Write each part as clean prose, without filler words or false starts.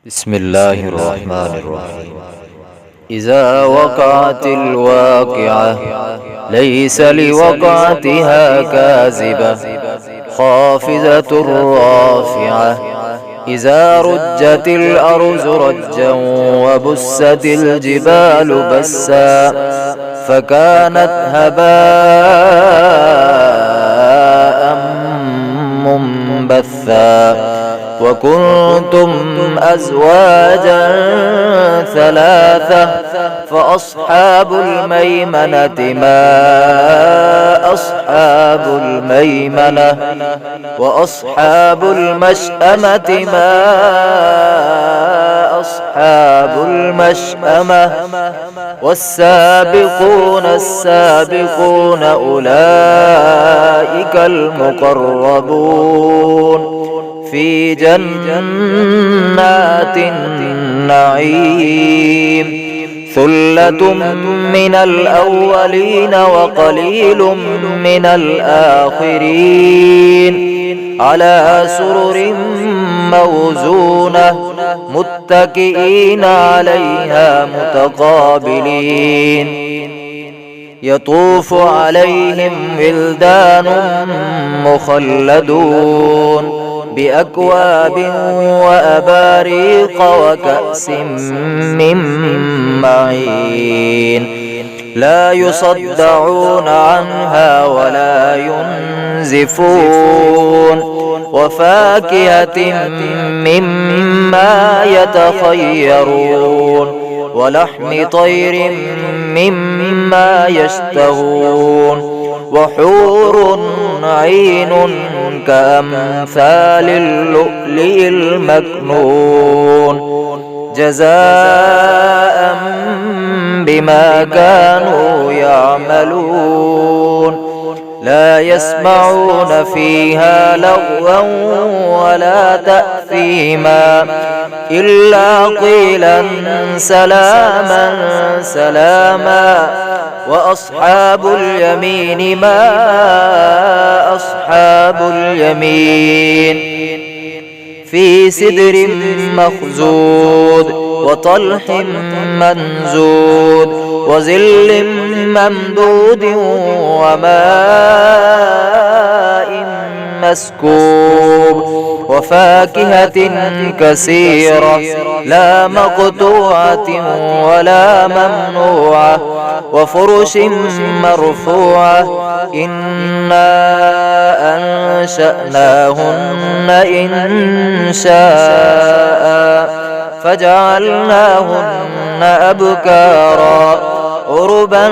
بسم الله الرحمن الرحيم. إذا وقعت الواقعة ليس لوقعتها كاذبة خافضة رافعة. إذا رجت الأرض رجا وبست الجبال بسا فكانت هباء منبثا. وكنتم أزواجا ثلاثة فأصحاب الميمنة ما أصحاب الميمنة وأصحاب المشأمة ما أصحاب المشأمة. والسابقون السابقون أولئك المقربون في جنات النعيم. ثلة من الأولين وقليل من الآخرين على سرر موزونة متكئين عليها متقابلين. يطوف عليهم ولدان مخلدون بأكواب وأباريق وكأس من معين لا يصدعون عنها ولا ينزفون. وفاكهة مما يتخيرون ولحم طير مما يشتهون. وحور عين كأمثال اللؤلؤ المكنون جزاء بما كانوا يعملون. لا يسمعون فيها لغوا ولا تأثيما إلا قيلا سلاما سلاما. وأصحاب اليمين ما أصحاب اليمين في سدر مخزود وطلح منزود وظل ممدود وماء مسكوب. وفاكهة كثيرة لا مقطوعة ولا ممنوعة وفرش مرفوعة. إنا أنشأناهن إن شاء فجعلناهن أبكارا عربا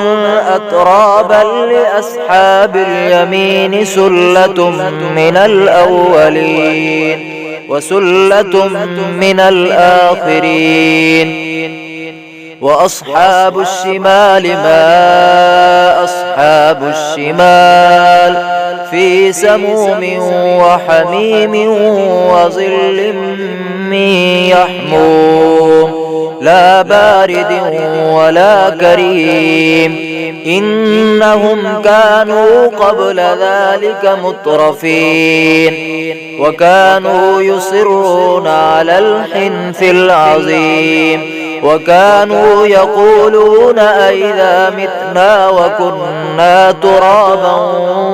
أترابا لأصحاب اليمين سلة من الأولين وسلة من الآخرين. وأصحاب الشمال ما أصحاب الشمال في سموم وحميم وظل من يحموم لا بارد ولا كريم. إنهم كانوا قبل ذلك مترفين وكانوا يصرون على الحنث العظيم وكانوا يقولون أئذا متنا وكنا ترابا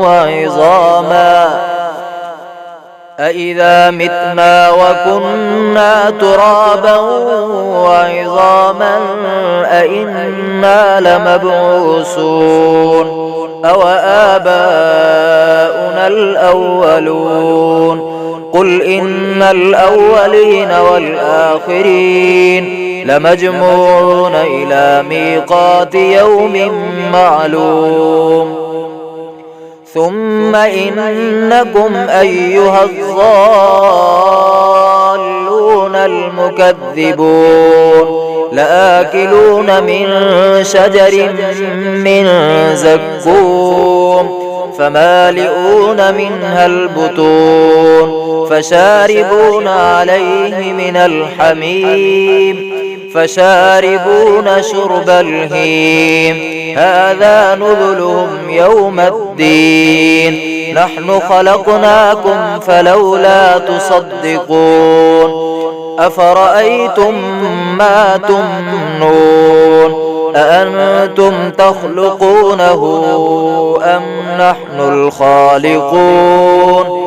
وعظاما أئذا متنا وكنا ترابا وعظاما أئنا لمبعوثون أو آباؤنا الأولون. قل إن الأولين والآخرين لمجموعون إلى ميقات يوم معلوم. ثم إنكم أيها الضالون المكذبون لآكلون من شجر من زقوم فمالئون منها البطون فشاربون عليه من الحميم فشاربون شرب الهيم. هذا نزلهم يوم الدين نحن خلقناكم فلولا تصدقون أفرأيتم ما تمنون أأنتم تخلقونه أم نحن الخالقون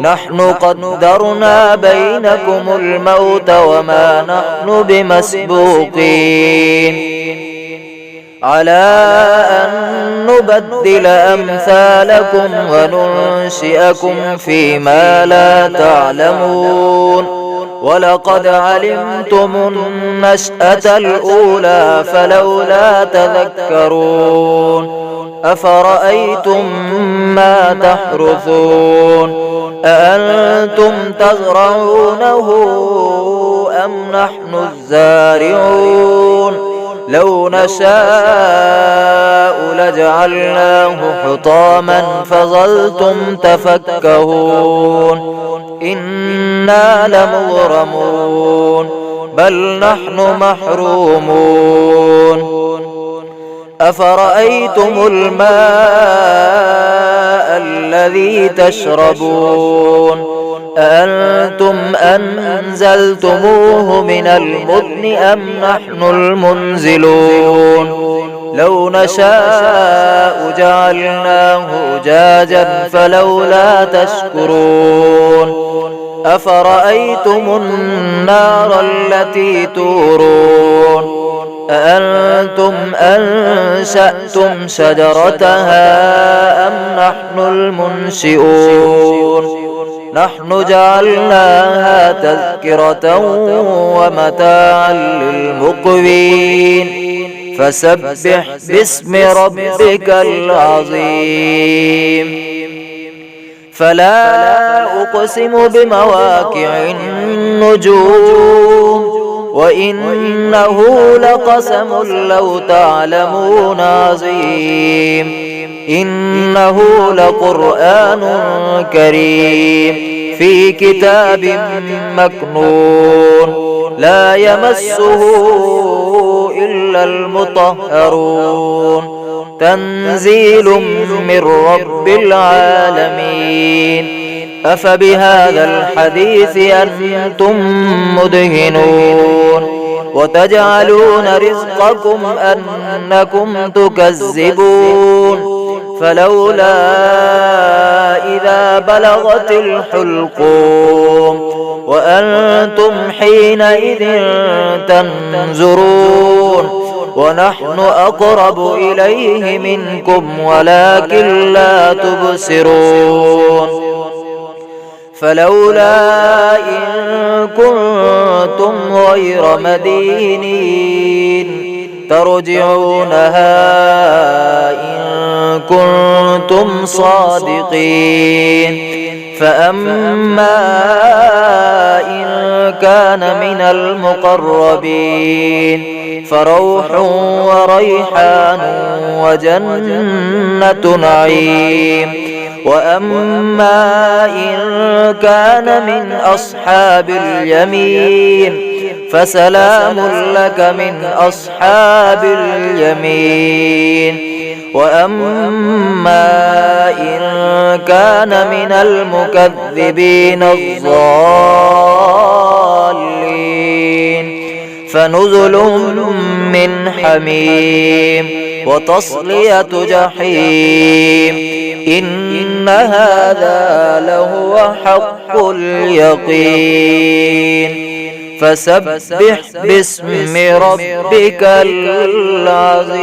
نحن قدرنا بينكم الموت وما نحن بمسبوقين على أن نبدل أمثالكم وننشئكم فيما لا تعلمون ولقد علمتم النشأة الأولى فلولا تذكرون أفرأيتم ما تحرثون أأنتم تزرعونه أم نحن الزارعون لو نشاء لجعلناه حطاما فظلتم تفكهون إنا لمغرمون بل نحن محرومون أفرأيتم الماء الذي تشربون أأنتم أنزلتموه من المزن أم نحن المنزلون لو نشاء جعلناه أجاجا فلولا تشكرون أفرأيتم النار التي تورون أأنتم أنشأتم شجرتها أم نحن المنشئون نحن جعلناها تذكرة ومتاعا للمقوين فسبح باسم ربك العظيم فلا أقسم بمواقع النجوم وإنه لقسم لو تعلمون عظيم إنه لقرآن كريم في كتاب مكنون لا يمسه إلا المطهرون تنزيل من رب العالمين أفبهذا الحديث أنتم مدهنون وتجعلون رزقكم أنكم تكذبون فلولا إذا بلغت الحلقوم وأنتم حينئذ تنظرون ونحن أقرب إليه منكم ولكن لا تبصرون فلولا إن كنتم غير مدينين ترجعونها إن كنتم صادقين فأما إن كان من المقربين فروح وريحان وجنة نعيم وأما إن كان من أصحاب اليمين فسلام لك من أصحاب اليمين وأما إن كان من المكذبين الضالين فنزل من حميم وتصلية جحيم إن هذا لهو حق اليقين فسبح باسم ربك العظيم.